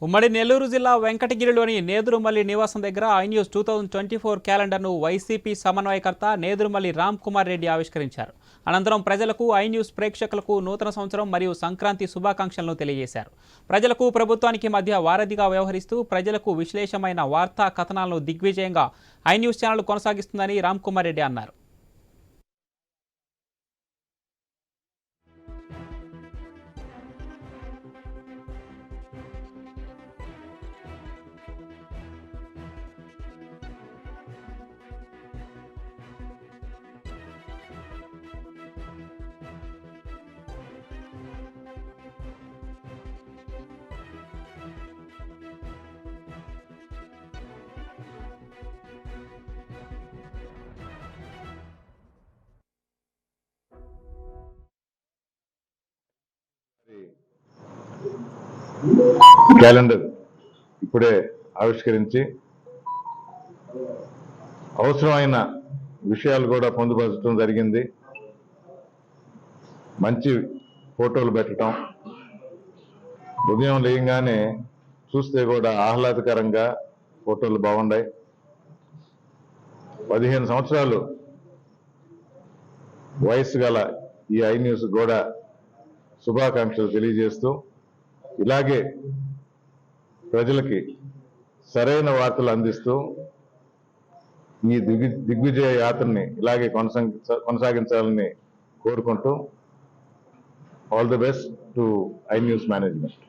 ఉమ్మడి నెల్లూరు జిల్లా వెంకటగిరిలోని నేదురుమల్లి నివాసం దగ్గర ఐన్యూస్ 2024 క్యాలెండర్ను వైసీపీ సమన్వయకర్త నేదురుమల్లి రామ్ కుమార్ రెడ్డి ఆవిష్కరించారు. అనంతరం ప్రజలకు ఐన్యూస్ ప్రేక్షకులకు నూతన సంవత్సరం మరియు సంక్రాంతి శుభాకాంక్షలను తెలియజేశారు. ప్రజలకు ప్రభుత్వానికి మధ్య వారధిగా వ్యవహరిస్తూ ప్రజలకు విశ్లేషమైన వార్తా కథనాలను దిగ్విజయంగా ఐన్యూస్ ఛానల్ కొనసాగిస్తుందని రామ్ కుమార్ రెడ్డి అన్నారు. క్యాలెండర్ ఇప్పుడే ఆవిష్కరించి అవసరమైన విషయాలు కూడా పొందుపరచడం జరిగింది. మంచి ఫోటోలు పెట్టడం, ఉదయం లేయంగానే చూస్తే కూడా ఆహ్లాదకరంగా ఫోటోలు బాగున్నాయి. 15 సంవత్సరాలు వయసు గల ఈ ఐన్యూస్ కూడా శుభాకాంక్షలు తెలియజేస్తూ ఇలాగే ప్రజలకి సరైన వార్తలు అందిస్తూ ఈ దిగ్విజయ యాత్రని ఇలాగే కొనసాగించాలని కోరుకుంటూ all the best to iNews management.